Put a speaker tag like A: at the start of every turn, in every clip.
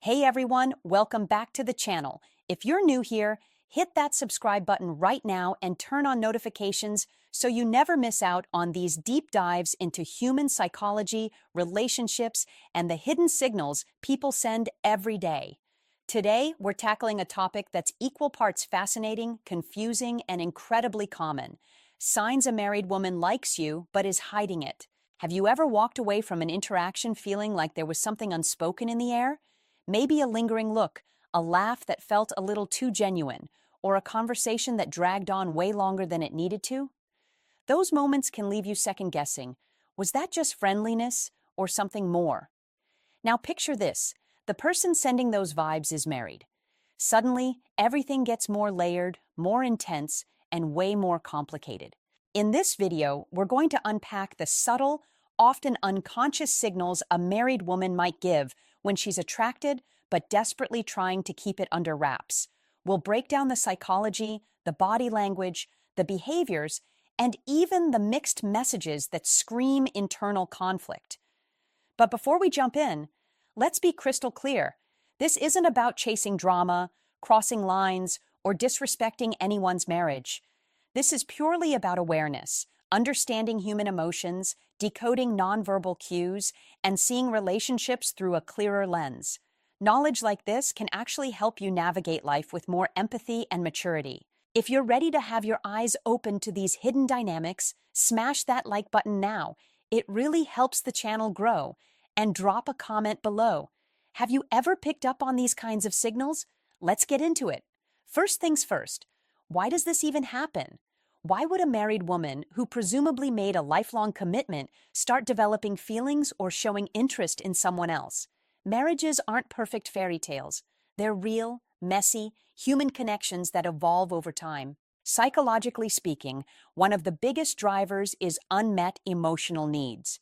A: Hey everyone, welcome back to the channel. If you're new here, hit that subscribe button right now and turn on notifications so you never miss out on these deep dives into human psychology, relationships, and the hidden signals people send every day. Today, we're tackling a topic that's equal parts fascinating, confusing, and incredibly common. Signs a married woman likes you but is hiding it. Have you ever walked away from an interaction feeling like there was something unspoken in the air? Maybe a lingering look, a laugh that felt a little too genuine, or a conversation that dragged on way longer than it needed to? Those moments can leave you second-guessing. Was that just friendliness or something more? Now picture this. The person sending those vibes is married. Suddenly, everything gets more layered, more intense, and way more complicated. In this video, we're going to unpack the subtle, often unconscious signals a married woman might give when she's attracted but desperately trying to keep it under wraps. We'll break down the psychology, the body language, the behaviors, and even the mixed messages that scream internal conflict. But before we jump in, let's be crystal clear. This isn't about chasing drama, crossing lines, or disrespecting anyone's marriage. This is purely about awareness, understanding human emotions, decoding nonverbal cues, and seeing relationships through a clearer lens. Knowledge like this can actually help you navigate life with more empathy and maturity. If you're ready to have your eyes open to these hidden dynamics, smash that like button now. It really helps the channel grow. And drop a comment below. Have you ever picked up on these kinds of signals? Let's get into it. First things first, why does this even happen? Why would a married woman who presumably made a lifelong commitment start developing feelings or showing interest in someone else? Marriages aren't perfect fairy tales. They're real, messy, human connections that evolve over time. Psychologically speaking, one of the biggest drivers is unmet emotional needs.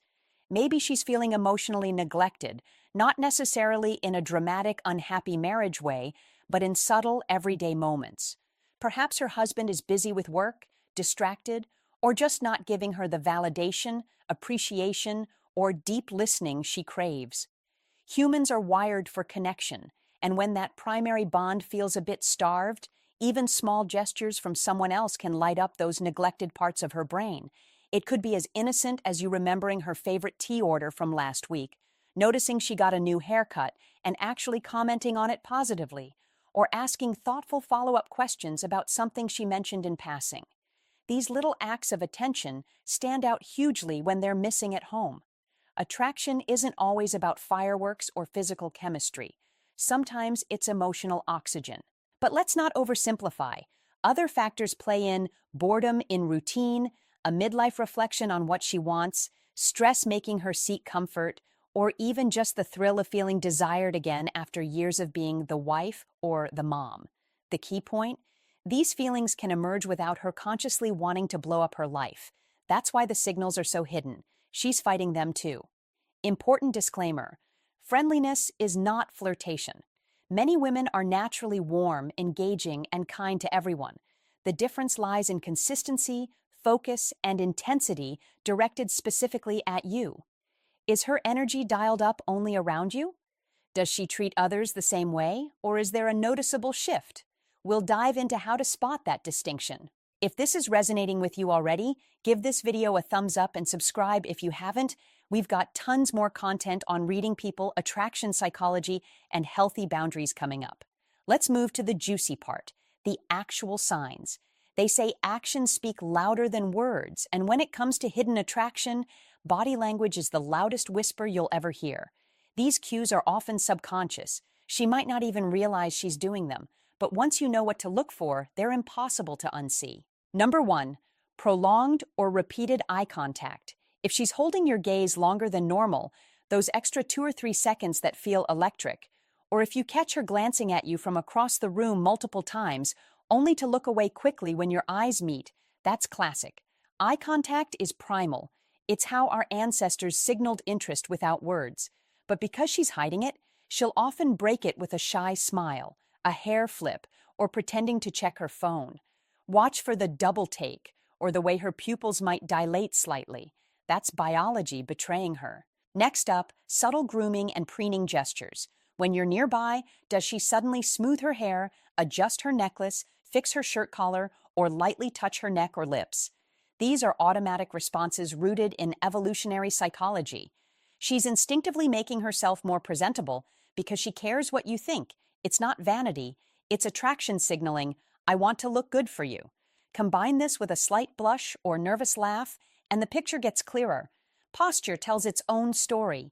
A: Maybe she's feeling emotionally neglected, not necessarily in a dramatic, unhappy marriage way, but in subtle, everyday moments. Perhaps her husband is busy with work, distracted, or just not giving her the validation, appreciation, or deep listening she craves. Humans are wired for connection, and when that primary bond feels a bit starved, even small gestures from someone else can light up those neglected parts of her brain. It could be as innocent as you remembering her favorite tea order from last week, noticing she got a new haircut and actually commenting on it positively, or asking thoughtful follow-up questions about something she mentioned in passing. These little acts of attention stand out hugely when they're missing at home. Attraction isn't always about fireworks or physical chemistry. Sometimes it's emotional oxygen. But let's not oversimplify. Other factors play in: boredom in routine, a midlife reflection on what she wants, stress making her seek comfort, or even just the thrill of feeling desired again after years of being the wife or the mom. The key point? These feelings can emerge without her consciously wanting to blow up her life. That's why the signals are so hidden. She's fighting them too. Important disclaimer: friendliness is not flirtation. Many women are naturally warm, engaging, and kind to everyone. The difference lies in consistency, focus, and intensity directed specifically at you. Is her energy dialed up only around you? Does she treat others the same way, or is there a noticeable shift? We'll dive into how to spot that distinction. If this is resonating with you already, give this video a thumbs up and subscribe if you haven't. We've got tons more content on reading people, attraction psychology, and healthy boundaries coming up. Let's move to the juicy part, the actual signs. They say actions speak louder than words, and when it comes to hidden attraction, body language is the loudest whisper you'll ever hear. These cues are often subconscious. She might not even realize she's doing them, but once you know what to look for, they're impossible to unsee. Number 1, prolonged or repeated eye contact. If she's holding your gaze longer than normal, those extra 2 or 3 seconds that feel electric, or if you catch her glancing at you from across the room multiple times, only to look away quickly when your eyes meet, that's classic. Eye contact is primal. It's how our ancestors signaled interest without words. But because she's hiding it, she'll often break it with a shy smile, a hair flip, or pretending to check her phone. Watch for the double take, or the way her pupils might dilate slightly. That's biology betraying her. Next up, subtle grooming and preening gestures. When you're nearby, does she suddenly smooth her hair, adjust her necklace, fix her shirt collar, or lightly touch her neck or lips? These are automatic responses rooted in evolutionary psychology. She's instinctively making herself more presentable because she cares what you think. It's not vanity, it's attraction signaling, I want to look good for you. Combine this with a slight blush or nervous laugh, and the picture gets clearer. Posture tells its own story.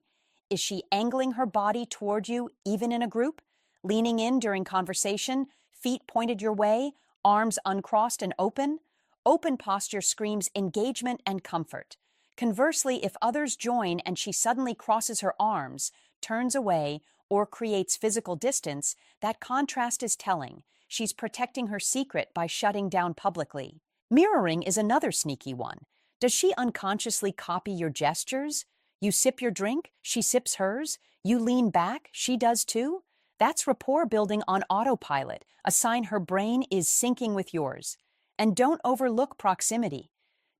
A: Is she angling her body toward you, even in a group? Leaning in during conversation, feet pointed your way, arms uncrossed and open? Open posture screams engagement and comfort. Conversely, if others join and she suddenly crosses her arms, turns away, or creates physical distance, that contrast is telling. She's protecting her secret by shutting down publicly. Mirroring is another sneaky one. Does she unconsciously copy your gestures? You sip your drink, she sips hers. You lean back, she does too. That's rapport building on autopilot, a sign her brain is syncing with yours. And don't overlook proximity.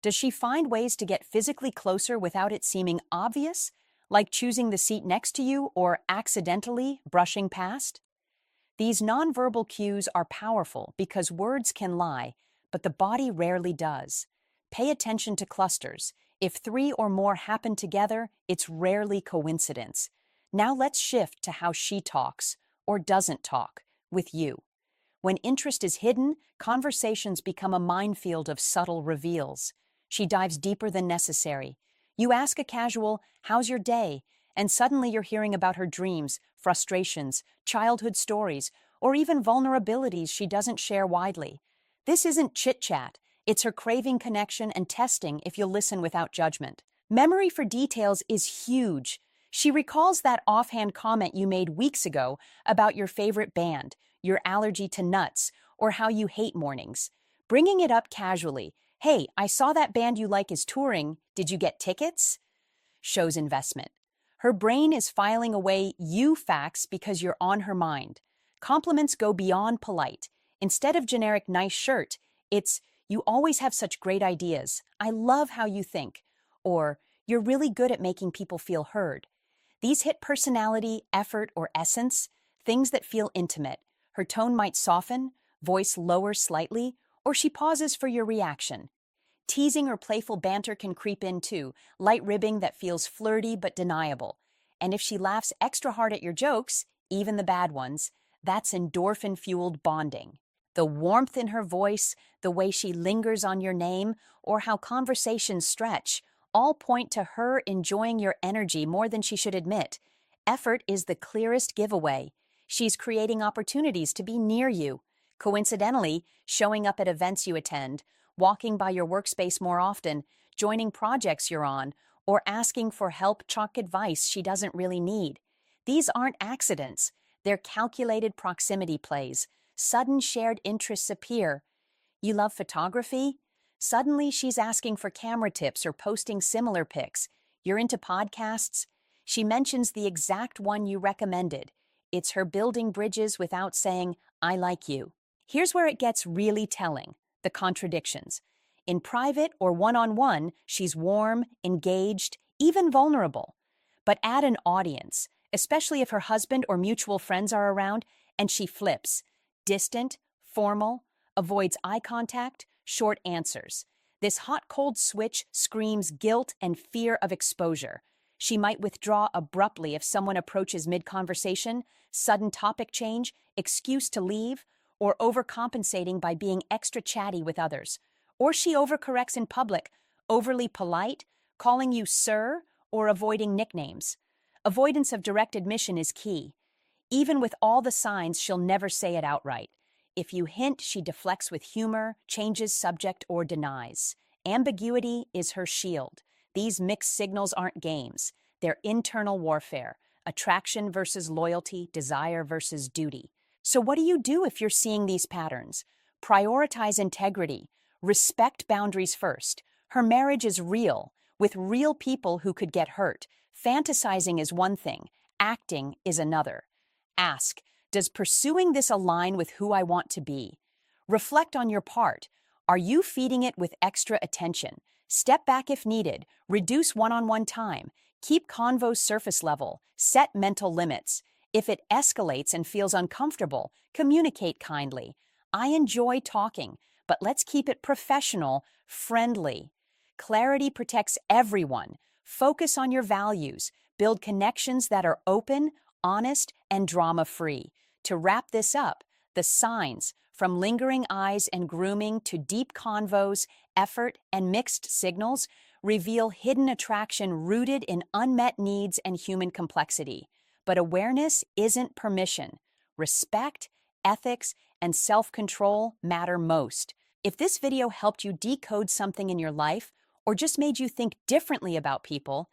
A: Does she find ways to get physically closer without it seeming obvious, like choosing the seat next to you or accidentally brushing past? These nonverbal cues are powerful because words can lie, but the body rarely does. Pay attention to clusters. If 3 or more happen together, it's rarely coincidence. Now let's shift to how she talks, or doesn't talk, with you. When interest is hidden, conversations become a minefield of subtle reveals. She dives deeper than necessary. You ask a casual, "How's your day?" and suddenly you're hearing about her dreams, frustrations, childhood stories, or even vulnerabilities she doesn't share widely. This isn't chit-chat. It's her craving connection and testing if you'll listen without judgment. Memory for details is huge. She recalls that offhand comment you made weeks ago about your favorite band, your allergy to nuts, or how you hate mornings. Bringing it up casually, "Hey, I saw that band you like is touring. Did you get tickets?" shows investment. Her brain is filing away you facts because you're on her mind. Compliments go beyond polite. Instead of generic "nice shirt," it's "you always have such great ideas. I love how you think." Or "you're really good at making people feel heard." These hit personality, effort, or essence, things that feel intimate. Her tone might soften, voice lower slightly, or she pauses for your reaction. Teasing or playful banter can creep in too, light ribbing that feels flirty but deniable. And if she laughs extra hard at your jokes, even the bad ones, that's endorphin-fueled bonding. The warmth in her voice, the way she lingers on your name, or how conversations stretch, all point to her enjoying your energy more than she should admit. Effort is the clearest giveaway. She's creating opportunities to be near you. Coincidentally, showing up at events you attend, walking by your workspace more often, joining projects you're on, or asking for help, chalk advice she doesn't really need. These aren't accidents. They're calculated proximity plays. Sudden shared interests appear. You love photography? Suddenly she's asking for camera tips or posting similar pics. You're into podcasts? She mentions the exact one you recommended. It's her building bridges without saying, "I like you." Here's where it gets really telling, the contradictions. In private or one-on-one, she's warm, engaged, even vulnerable. But add an audience, especially if her husband or mutual friends are around, and she flips. Distant, formal, avoids eye contact, short answers. This hot-cold switch screams guilt and fear of exposure. She might withdraw abruptly if someone approaches mid-conversation, sudden topic change, excuse to leave, or overcompensating by being extra chatty with others. Or she overcorrects in public, overly polite, calling you sir, or avoiding nicknames. Avoidance of direct admission is key. Even with all the signs, she'll never say it outright. If you hint, she deflects with humor, changes subject, or denies. Ambiguity is her shield. These mixed signals aren't games. They're internal warfare. Attraction versus loyalty, desire versus duty. So what do you do if you're seeing these patterns? Prioritize integrity. Respect boundaries first. Her marriage is real, with real people who could get hurt. Fantasizing is one thing, acting is another. Ask, does pursuing this align with who I want to be? Reflect on your part. Are you feeding it with extra attention? Step back if needed. Reduce one-on-one time. Keep convos surface level. Set mental limits. If it escalates and feels uncomfortable, communicate kindly. I enjoy talking, but let's keep it professional, friendly. Clarity protects everyone. Focus on your values. Build connections that are open, honest, and drama-free. To wrap this up, the signs, from lingering eyes and grooming to deep convos, effort, and mixed signals, reveal hidden attraction rooted in unmet needs and human complexity. But awareness isn't permission. Respect, ethics, and self-control matter most. If this video helped you decode something in your life, or just made you think differently about people,